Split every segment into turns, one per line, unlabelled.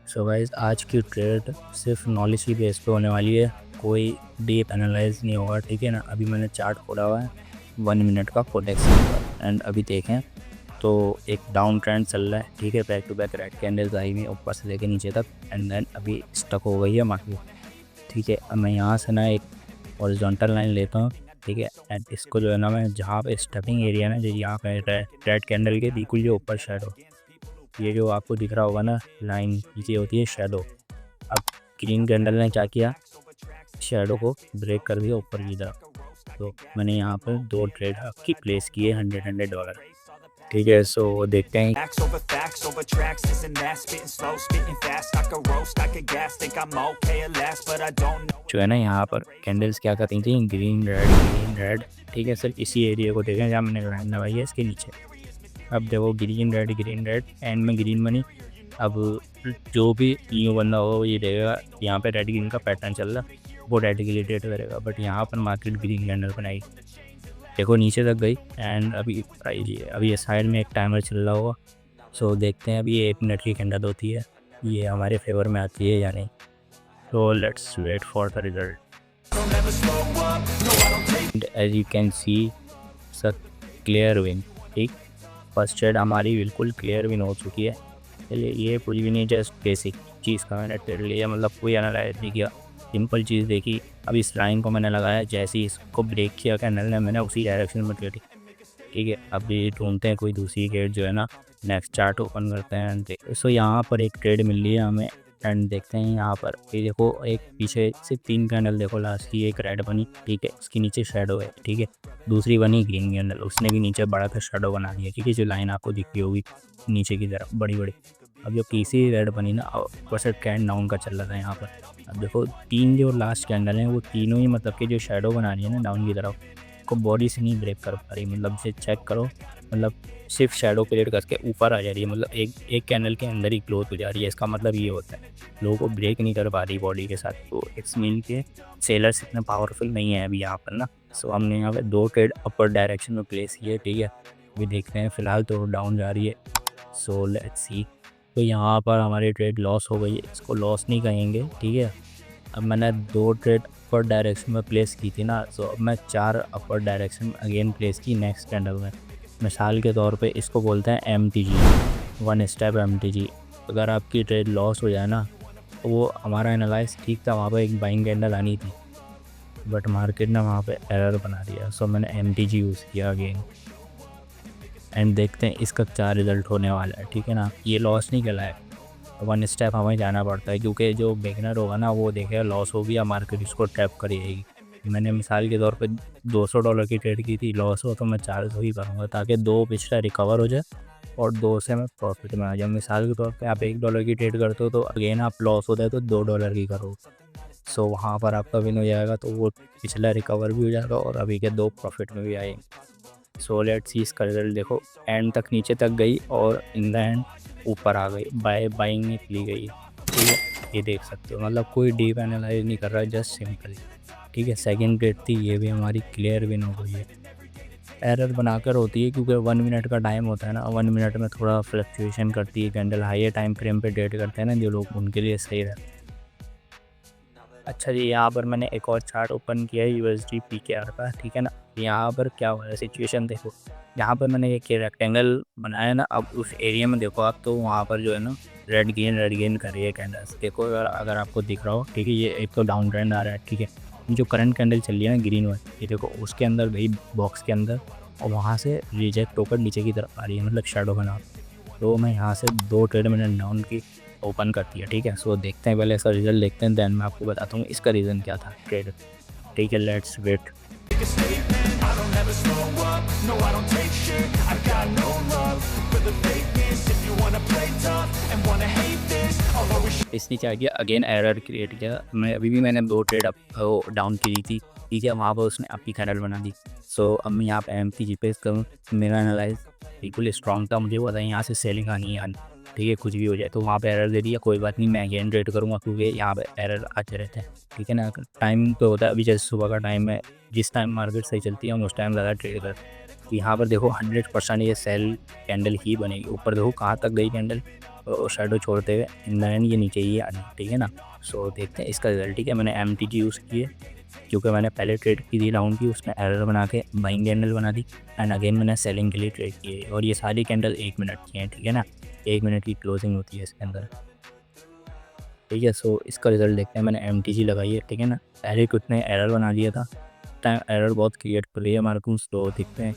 So guys, आज की trade सिर्फ नॉलेज की बेस पे होने वाली है, कोई डीप एनालाइज नहीं होगा। ठीक है ना। अभी मैंने चार्ट खोला हुआ है 1 मिनट का फोडेक्स का, एंड अभी देखें तो एक डाउन ट्रेंड चल रहा है। ठीक है, back to back red candles आई हुई ऊपर से लेके नीचे तक, एंड देन अभी स्टक हो गई है मार्केट। ठीक है, अब मैं यहाँ से ना एक हॉरिजॉन्टल लाइन लेता हूँ। ठीक है, एंड इसको जो है ना, मैं जहाँ पे स्टपिंग एरिया ना, जो यहाँ पे रेड कैंडल के बिल्कुल जो ऊपर शेडो, ये जो आपको दिख रहा होगा ना लाइन, ये होती है शेडो। अब ग्रीन कैंडल ने क्या किया, शेडो को ब्रेक कर दिया ऊपर की तरफ। तो मैंने यहाँ पर 2 ट्रेड आपकी प्लेस किए $100। ठीक है, सो देखते हैं
Facts over facts over tracks, isn't that spitting slow, spitting fast? I could roast, I could gas, think I'm okay at last, but I don't know.
जो है ना यहाँ पर कैंडल्स क्या करती थी, ग्रीन रेड। ठीक है, सिर्फ इसी एरिया को देखें जहाँ मैंने लाइन लगाई है इसके नीचे। अब देखो ग्रीन रेड एंड में ग्रीन बनी। अब जो भी न्यू बंदा होगा वो ये देखेगा यहाँ पे रेड ग्रीन का पैटर्न चल रहा है, वो रेड के लिए ट्रेड करेगा। बट यहाँ पर मार्केट ग्रीन कैंडल बनाई, देखो नीचे तक गई, एंड अभी अभी ये साइड में एक टाइमर चल रहा होगा। सो देखते हैं अभी ये 1 मिनट की कैंडल होती है, ये हमारे फेवर में आती है या नहीं। तो let's wait for the result. As you can see sir, clear win. ठीक, फर्स्ट ट्रेड हमारी बिल्कुल क्लियर विन हो चुकी है। चलिए, ये कुछ भी नहीं, जस्ट बेसिक चीज़ का मैंने ट्रेड लिया, मतलब कोई एनालाइज नहीं किया, सिंपल चीज़ देखी। अब इस लाइन को मैंने लगाया, जैसे ही इसको ब्रेक किया कैंडल ने, मैंने उसी डायरेक्शन में ट्रेड। ठीक है, अब ये ढूंढते हैं कोई दूसरी गेट जो है ना, नेक्स्ट चार्ट ओपन करते हैं। सो यहाँ पर एक ट्रेड मिल रही है हमें, एंड देखते हैं यहाँ पर। ये देखो एक पीछे से 3 कैंडल देखो, लास्ट की एक रेड बनी। ठीक है, उसके नीचे शेडो है। ठीक है, दूसरी बनी ग्रीन कैंडल, उसने भी नीचे बड़ा का शेडो बना दिया। ठीक है, जो लाइन आपको दिखती होगी नीचे की तरफ बड़ी बड़ी। अब जो तीसरी रेड बनी ना, ऊपर से ट्रेंड डाउन का चल रहा था यहाँ पर। अब देखो 3 जो लास्ट कैंडल हैं वो तीनों ही मतलब कि जो शेडो बना रही है ना डाउन की तरफ, को बॉडी से नहीं ब्रेक कर पा रही। मतलब से चेक करो, मतलब सिर्फ शेडो क्रिएट करके ऊपर आ जा रही है, मतलब एक कैंडल के अंदर ही क्लोज हो जा रही है। इसका मतलब ये होता है लोगों को ब्रेक नहीं कर पा रही बॉडी के साथ। तो इट्स मीन के सेलर्स इतने पावरफुल नहीं है अभी यहाँ पर ना। सो हमने यहाँ पे 2 ट्रेड अपर डायरेक्शन में प्लेस किए। ठीक है, अभी देखते हैं, फिलहाल तो डाउन जा रही है। So let's see. तो यहाँ पर हमारी ट्रेड लॉस हो गई है, इसको लॉस नहीं कहेंगे। ठीक है, अब मैंने 2 ट्रेड अपर डायरेक्शन में प्लेस की थी ना, तो अब मैं 4 अपर डायरेक्शन अगेन प्लेस की नेक्स्ट कैंडल में। मिसाल के तौर पे इसको बोलते हैं MTG, 1 स्टेप MTG। अगर आपकी ट्रेड लॉस हो जाए ना, तो वो हमारा एनालाइज ठीक था, वहाँ पर एक बाइंग कैंडल आनी थी, बट मार्केट ने वहाँ पे एरर बना दिया। सो मैंने MTG यूज़ किया अगेन, एंड देखते हैं इसका क्या रिज़ल्ट होने वाला है। ठीक है ना, ये लॉस नहीं कहलाए, 1 स्टेप हमें जाना पड़ता है, क्योंकि जो बिगनर होगा ना वो देखेगा लॉस हो गया, मार्केट इसको ट्रैप करेगी। मैंने मिसाल के तौर पे $200 की ट्रेड की थी, लॉस हो तो मैं 400 ही करूँगा, ताकि 2 पिछला रिकवर हो जाए और 2 से मैं प्रॉफिट में आ जाऊँ। मिसाल के तौर पे आप $1 की ट्रेड करते हो, तो अगेन आप लॉस होता है तो $2 की करो। सो वहाँ पर आपका विन हो जाएगा, तो वो पिछला रिकवर भी हो जाएगा और अभी के 2 प्रॉफिट में भी आएंगे। सो लेट्स सी इसका रिजल्ट। देखो एंड तक नीचे तक गई और इन द एंड ऊपर आ गई, बाइंग में ली गई। ठीक है, ये देख सकते हो, मतलब कोई डीप एनालाइज नहीं कर रहा है, जस्ट सिंपल। ठीक है, सेकंड ट्रेड थी, ये भी हमारी क्लियर विन हो गई है। एरर बनाकर होती है क्योंकि 1 मिनट का टाइम होता है ना, 1 मिनट में थोड़ा फ्लक्चुएशन करती है कैंडल। हाई टाइम फ्रेम पे ट्रेड करते हैं ना जो लोग, उनके लिए सही रहता है। अच्छा जी, यहाँ पर मैंने एक और चार्ट ओपन किया है USD PKR का। ठीक है ना, यहाँ पर क्या हो रहा है सिचुएशन देखो। यहाँ पर मैंने एक रेक्टेंगल बनाया ना, अब उस एरिया में देखो आप, तो वहाँ पर जो है ना रेड गेन कर रही है कैंडल्स। देखो अगर आपको दिख रहा हो। ठीक है, ये एक तो डाउन ट्रेंड आ रहा है। ठीक है, जो करंट कैंडल चल रही है ना ग्रीन वन, ये देखो उसके अंदर गई बॉक्स के अंदर, और वहाँ से रिजेक्ट होकर नीचे की तरफ आ रही है, मतलब शेडो बना। तो मैं यहाँ से 2 ट्रेड मैंने डाउन की ओपन करती है। ठीक है, सो देखते हैं, पहले इसका रिजल्ट देखते हैं, देन मैं आपको बताता हूँ इसका रीज़न क्या था ट्रेड। ठीक है, let's wait.
Make a statement, I don't ever slow up, no I don't take shit, I've got no love for the fakeness, if you wanna play tough and wanna hate this, I'll always
इसने क्या किया, again error create किया। मैंने 2 trade up down की थी। ठीक है, वहाँ पर उसने अपनी कैंडल बना दी। सो अब मैं यहाँ पे MTG पे करूँ, मेरा एनालाइज बिल्कुल स्ट्रॉन्ग था, मुझे पता है यहाँ से सेलिंग आनी है। ठीक है, कुछ भी हो जाए तो वहाँ पे एरर दे दिया, कोई बात नहीं, मैं अगेन ट्रेड करूँगा क्योंकि यहाँ पे एरर आते रहते हैं। ठीक है ना, टाइम तो होता है, अभी जैसे सुबह का टाइम है, जिस टाइम मार्केट सही चलती है हम उस टाइम ज़्यादा ट्रेड करते हैं। तो यहाँ पर देखो 100% ये सेल कैंडल ही बनेगी। ऊपर देखो कहाँ तक गई कैंडल, शेडो छोड़ते हुए इन द एंड ये नीचे ही आनी, ठीक है ना। सो देखते हैं इसका रिजल्ट, ठीक है। मैंने MTG यूज़ किए क्योंकि मैंने पहले ट्रेड की थी राउंड की, उसमें एरर बना के बाइंग कैंडल बना दी एंड अगेन मैंने सेलिंग के लिए ट्रेड किए, और ये सारी कैंडल 1 मिनट की हैं, ठीक है ना। 1 मिनट की क्लोजिंग होती है इसके अंदर, ठीक है। सो इसका रिजल्ट देखते हैं। मैंने MTG लगाई है, ठीक है ना। पहले कुछ ने एरर बना दिया था, टाइम एरर बहुत क्रिएट कर रही है हमारे को। तो देखते हैं।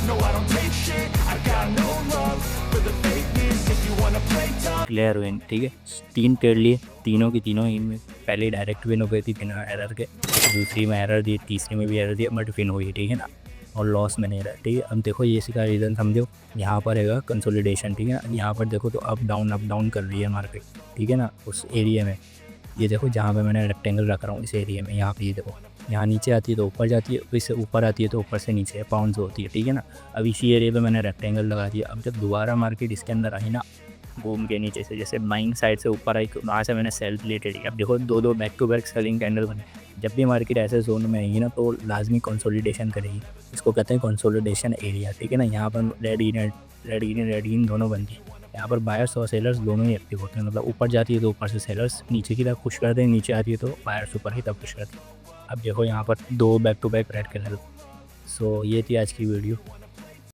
No, I don't take shit, I got no love for the fakeness. If you wanna play tough,
clear win, ठीक है। 3 ट्रेड लिए, तीनों की तीनों इनमें पहले डायरेक्ट विन हो गई थी बिना एरर के, दूसरी में एरर दी, तीसरी में भी एरर दिया बट विन हुई, ठीक है ना। और लॉस में नहीं रहा, ठीक है। अब देखो ये इसका रीज़न समझो, यहाँ पर है कंसोलिडेशन, ठीक है ना। यहाँ पर देखो तो अप डाउन कर रही है मार्केट, ठीक है ना। उस एरिया में ये देखो जहाँ पे मैंने रेक्टेंगल रख रहा हूँ, इस एरिया में यहाँ पे ये देखो, यहाँ नीचे आती है तो ऊपर जाती है, इससे ऊपर आती है तो ऊपर से नीचे पाउंड्स होती है, ठीक है ना। अब इसी एरिया पे मैंने रेक्टेंगल लगा दिया। अब जब दोबारा मार्केट इसके अंदर आई ना, घूम के नीचे से जैसे बाइंग साइड से ऊपर आई, वहाँ से मैंने सेल रिलेटेड किया। अब देखो दो back to back selling candle बने। जब भी मार्केट ऐसे जोन में आएगी ना तो लाजमी कंसोलिडेशन करेगी, इसको कहते हैं कंसोलिडेशन एरिया, ठीक है ना। यहाँ पर रेड ग्रीन दोनों बनती है। यहाँ पर बायर्स और सेलर्स दोनों ही एक्टिव होते हैं, मतलब ऊपर जाती है तो ऊपर से सेलर्स नीचे की तरफ पुश करते हैं, नीचे आती है तो बायर्स ऊपर की तरफ पुश करते हैं। अब देखो यहाँ पर 2 back to back red candle. So ये थी आज की वीडियो।